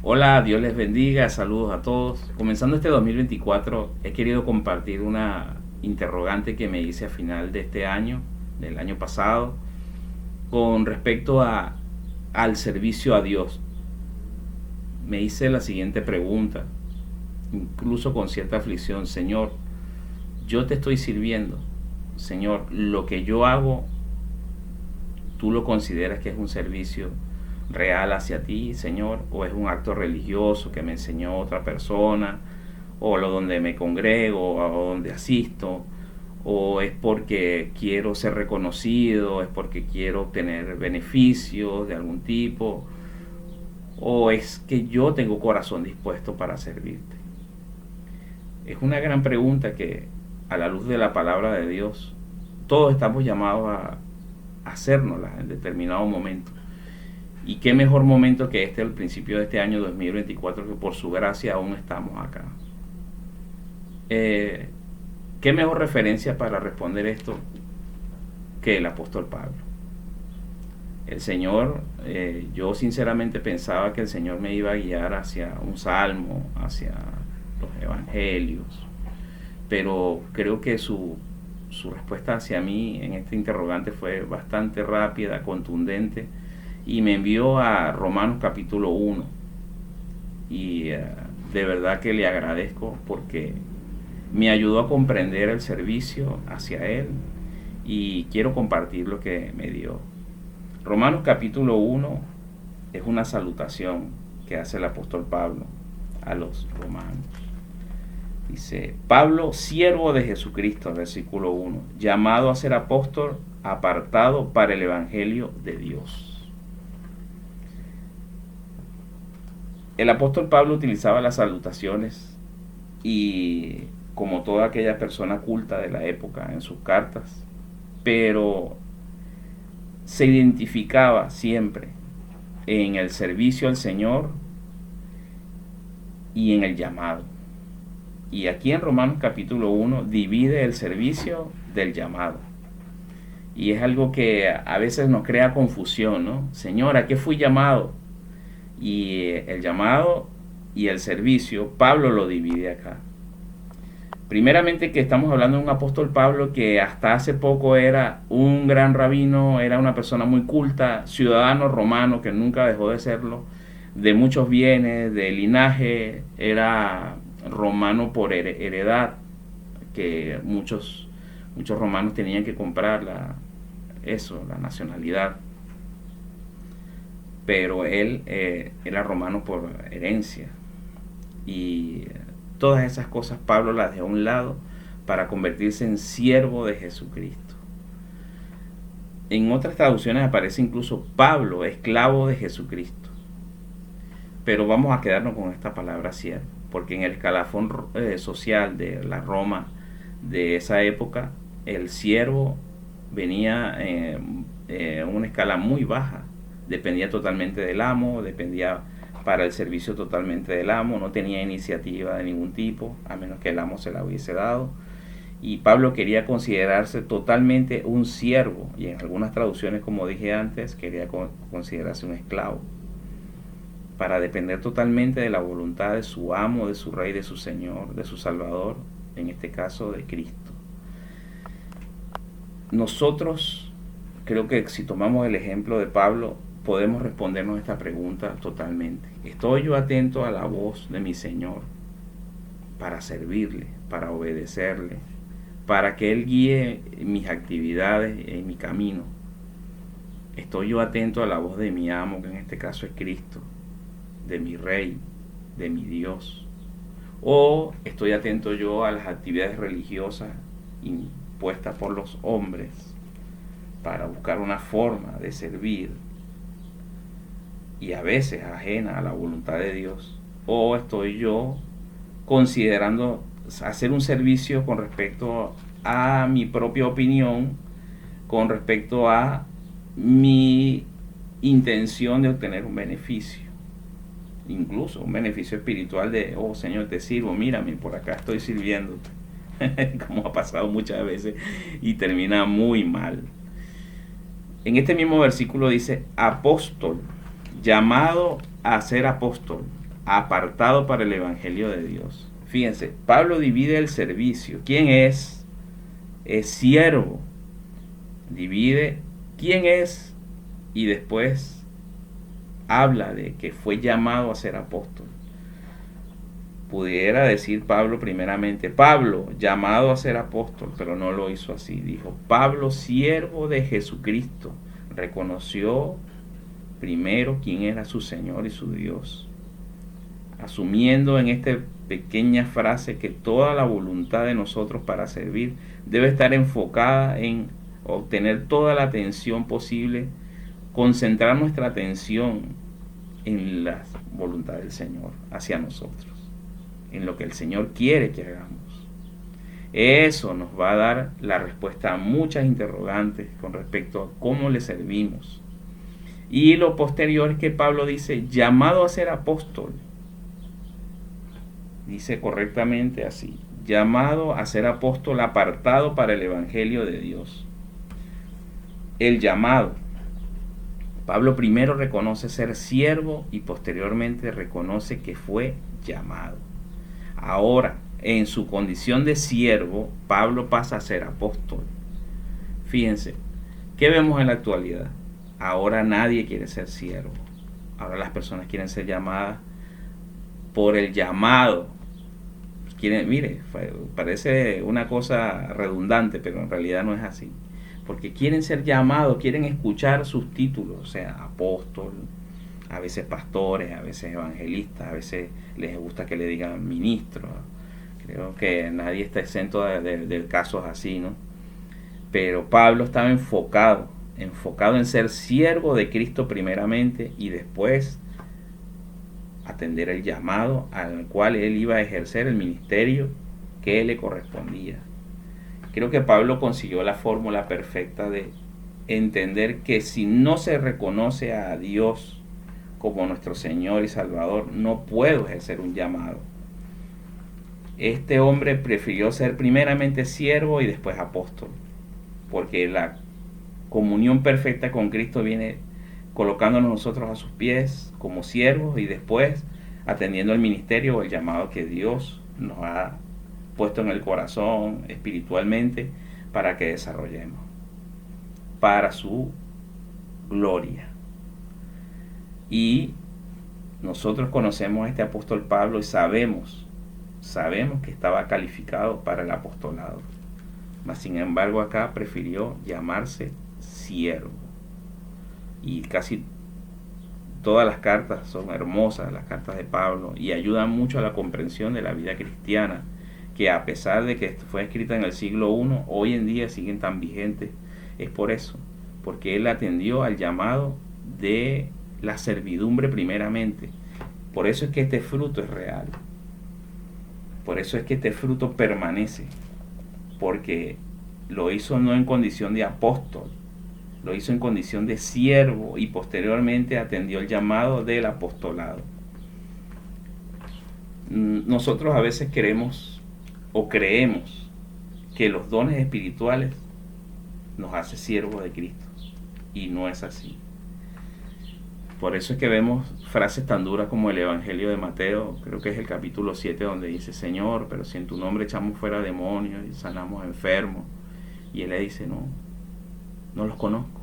Hola, Dios les bendiga, saludos a todos. Comenzando este 2024, he querido compartir una interrogante que me hice a final de este año, del año pasado, con respecto al servicio a Dios. Me hice la siguiente pregunta, incluso con cierta aflicción: Señor, yo te estoy sirviendo. Señor, lo que yo hago, ¿tú lo consideras que es un servicio real hacia ti, Señor? ¿O es un acto religioso que me enseñó otra persona? ¿O lo donde me congrego, o donde asisto? ¿O es porque quiero ser reconocido? ¿Es porque quiero obtener beneficios de algún tipo? ¿O es que yo tengo corazón dispuesto para servirte? Es una gran pregunta que, a la luz de la palabra de Dios, todos estamos llamados a hacérnosla en determinado momento. Y qué mejor momento que este, al principio de este año 2024, que por su gracia aún estamos acá. Eh, ¿Qué mejor referencia para responder esto que el apóstol Pablo? El Señor, yo sinceramente pensaba que el Señor me iba a guiar hacia un salmo, hacia los evangelios, pero creo que su respuesta hacia mí en este interrogante fue bastante rápida, contundente, y me envió a Romanos capítulo 1. Y de verdad que le agradezco porque me ayudó a comprender el servicio hacia Él, y quiero compartir lo que me dio. Romanos capítulo 1 es una salutación que hace el apóstol Pablo a los romanos. Dice: Pablo, siervo de Jesucristo, versículo 1, llamado a ser apóstol, apartado para el evangelio de Dios. El apóstol Pablo utilizaba las salutaciones, y como toda aquella persona culta de la época, en sus cartas, pero se identificaba siempre en el servicio al Señor y en el llamado. Y aquí en Romanos capítulo 1 divide el servicio del llamado. Y es algo que a veces nos crea confusión, ¿no? Señor, ¿a qué fui llamado? Y el llamado y el servicio, Pablo lo divide acá. Primeramente, que estamos hablando de un apóstol Pablo que hasta hace poco era un gran rabino, era una persona muy culta, ciudadano romano que nunca dejó de serlo, de muchos bienes, de linaje, era romano por heredad, que muchos romanos tenían que comprar la nacionalidad, pero él era romano por herencia. Y todas esas cosas Pablo las dejó a un lado para convertirse en siervo de Jesucristo. En otras traducciones aparece incluso Pablo, esclavo de Jesucristo. Pero vamos a quedarnos con esta palabra siervo, porque en el escalafón social de la Roma de esa época, el siervo venía en una escala muy baja. Dependía totalmente del amo, dependía para el servicio totalmente del amo, no tenía iniciativa de ningún tipo, a menos que el amo se la hubiese dado. Y Pablo quería considerarse totalmente un siervo, y en algunas traducciones, como dije antes, quería considerarse un esclavo, para depender totalmente de la voluntad de su amo, de su rey, de su Señor, de su Salvador, en este caso de Cristo. Nosotros, creo que si tomamos el ejemplo de Pablo, podemos respondernos esta pregunta totalmente. ¿Estoy yo atento a la voz de mi Señor para servirle, para obedecerle, para que Él guíe mis actividades en mi camino? ¿Estoy yo atento a la voz de mi amo, que en este caso es Cristo, de mi Rey, de mi Dios? ¿O estoy atento yo a las actividades religiosas impuestas por los hombres para buscar una forma de servir, y a veces ajena a la voluntad de Dios? ¿O estoy yo considerando hacer un servicio con respecto a mi propia opinión, con respecto a mi intención de obtener un beneficio, incluso un beneficio espiritual de: oh Señor, te sirvo, mírame, por acá estoy sirviéndote? Como ha pasado muchas veces, y termina muy mal. En este mismo versículo dice: apóstol, llamado a ser apóstol. apartado para el Evangelio de Dios. Fíjense, Pablo divide el servicio. ¿Quién es? Es siervo. Divide quién es y después habla de que fue llamado a ser apóstol. Pudiera decir Pablo primeramente, Pablo, llamado a ser apóstol, pero no lo hizo así. Dijo, Pablo, siervo de Jesucristo, reconoció primero quién era su Señor y su Dios, asumiendo en esta pequeña frase que toda la voluntad de nosotros para servir debe estar enfocada en obtener toda la atención posible, concentrar nuestra atención en la voluntad del Señor hacia nosotros, en lo que el Señor quiere que hagamos. Eso nos va a dar la respuesta a muchas interrogantes con respecto a cómo le servimos. Y lo posterior es que Pablo dice, llamado a ser apóstol. Dice correctamente así, llamado a ser apóstol, apartado para el Evangelio de Dios. El llamado. Pablo primero reconoce ser siervo y posteriormente reconoce que fue llamado. Ahora, en su condición de siervo, Pablo pasa a ser apóstol. Fíjense, ¿qué vemos en la actualidad? Ahora nadie quiere ser siervo. Ahora las personas quieren ser llamadas por el llamado. Quieren, mire, parece una cosa redundante, pero en realidad no es así. Porque quieren ser llamados, quieren escuchar sus títulos, o sea, apóstol, a veces pastores, a veces evangelistas, a veces les gusta que le digan ministro. Creo que nadie está exento de casos así, ¿no? Pero Pablo estaba enfocado en ser siervo de Cristo primeramente y después atender el llamado al cual él iba a ejercer el ministerio que le correspondía. Creo que Pablo consiguió la fórmula perfecta de entender que si no se reconoce a Dios como nuestro Señor y Salvador, no puedo ejercer un llamado. Este hombre prefirió ser primeramente siervo y después apóstol, porque la comunión perfecta con Cristo viene colocándonos nosotros a sus pies como siervos y después atendiendo el ministerio o el llamado que Dios nos ha puesto en el corazón espiritualmente para que desarrollemos para su gloria. Y nosotros conocemos a este apóstol Pablo y sabemos que estaba calificado para el apostolado, mas sin embargo acá prefirió llamarse siervo. Y casi todas las cartas son hermosas, las cartas de Pablo, y ayudan mucho a la comprensión de la vida cristiana, que a pesar de que fue escrita en el siglo I, hoy en día siguen tan vigentes. Es por eso, porque él atendió al llamado de la servidumbre primeramente. Por eso es que este fruto es real. Por eso es que este fruto permanece, porque lo hizo no en condición de apóstol, lo hizo en condición de siervo y posteriormente atendió el llamado del apostolado. Nosotros a veces queremos o creemos que los dones espirituales nos hace siervos de Cristo y no es así. Por eso es que vemos frases tan duras como el Evangelio de Mateo, creo que es el capítulo 7, donde dice, Señor, pero si en tu nombre echamos fuera demonios y sanamos enfermos. Y él le dice, no los conozco.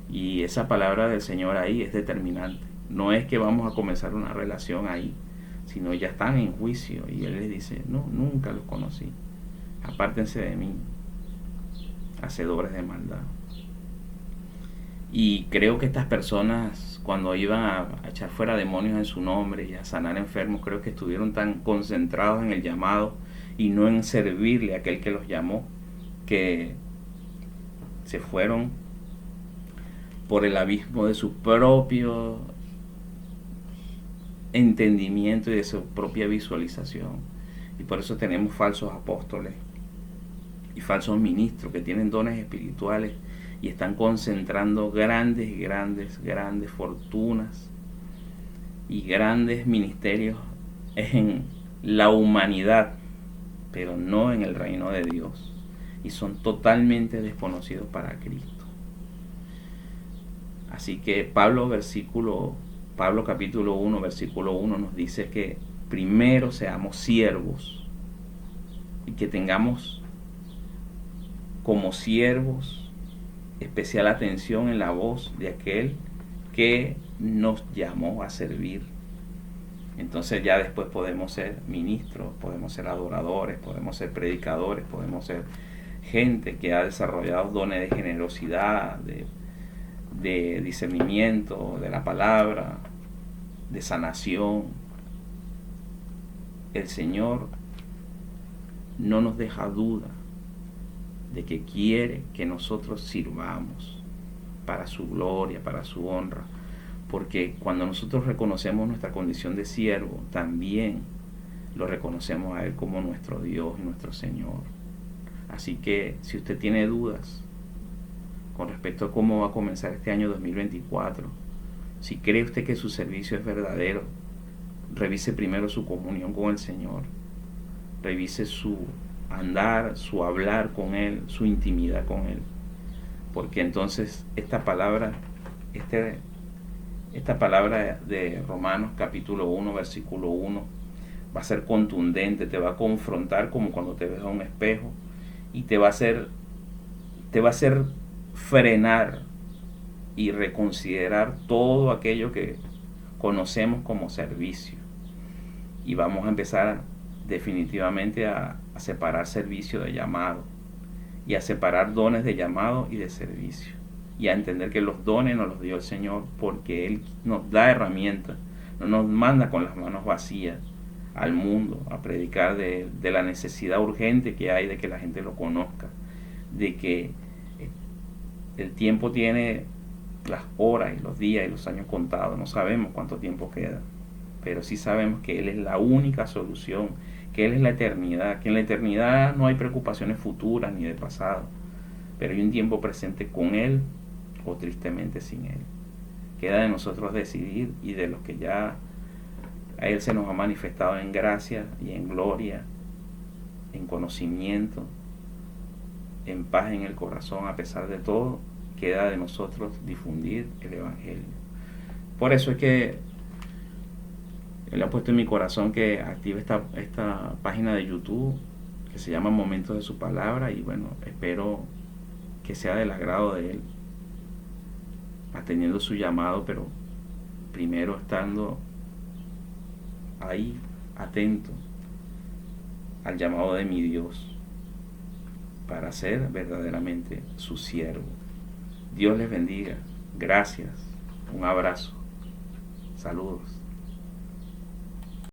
Y esa palabra del Señor ahí es determinante. No es que vamos a comenzar una relación ahí, sino ya están en juicio. Y él les dice, no, nunca los conocí. Apártense de mí, hacedores de maldad. Y creo que estas personas, cuando iban a echar fuera demonios en su nombre y a sanar enfermos, creo que estuvieron tan concentrados en el llamado y no en servirle a aquel que los llamó, que se fueron por el abismo de su propio entendimiento y de su propia visualización. Y por eso tenemos falsos apóstoles y falsos ministros que tienen dones espirituales y están concentrando grandes fortunas y grandes ministerios en la humanidad, pero no en el reino de Dios, y son totalmente desconocidos para Cristo. Así que Pablo, versículo Pablo capítulo 1, versículo 1 nos dice que primero seamos siervos y que tengamos como siervos especial atención en la voz de aquel que nos llamó a servir. Entonces ya después podemos ser ministros, podemos ser adoradores, podemos ser predicadores, podemos ser gente que ha desarrollado dones de generosidad, de discernimiento de la palabra, de sanación. El Señor no nos deja duda de que quiere que nosotros sirvamos para su gloria, para su honra, porque cuando nosotros reconocemos nuestra condición de siervo, también lo reconocemos a Él como nuestro Dios y nuestro Señor. Así que si usted tiene dudas con respecto a cómo va a comenzar este año 2024, si cree usted que su servicio es verdadero, revise primero su comunión con el Señor, revise su andar, su hablar con Él, su intimidad con Él, porque entonces esta palabra de Romanos capítulo 1, versículo 1, va a ser contundente, te va a confrontar como cuando te ves a un espejo y te va a hacer frenar y reconsiderar todo aquello que conocemos como servicio. Y vamos a empezar definitivamente a separar servicio de llamado y a separar dones de llamado y de servicio, y a entender que los dones nos los dio el Señor porque Él nos da herramientas, no nos manda con las manos vacías al mundo a predicar de la necesidad urgente que hay de que la gente lo conozca, de que el tiempo tiene las horas y los días y los años contados, no sabemos cuánto tiempo queda, pero sí sabemos que Él es la única solución, que Él es la eternidad, que en la eternidad no hay preocupaciones futuras ni de pasado, pero hay un tiempo presente con Él o tristemente sin Él. Queda de nosotros decidir, y de los que ya a Él se nos ha manifestado en gracia y en gloria, en conocimiento, en paz en el corazón a pesar de todo, queda de nosotros difundir el Evangelio. Por eso es que Él ha puesto en mi corazón que active esta página de YouTube que se llama Momentos de su Palabra, y bueno, espero que sea del agrado de Él, atendiendo su llamado, pero primero estando ahí atento al llamado de mi Dios para ser verdaderamente su siervo. Dios les bendiga. Gracias. Un abrazo. Saludos.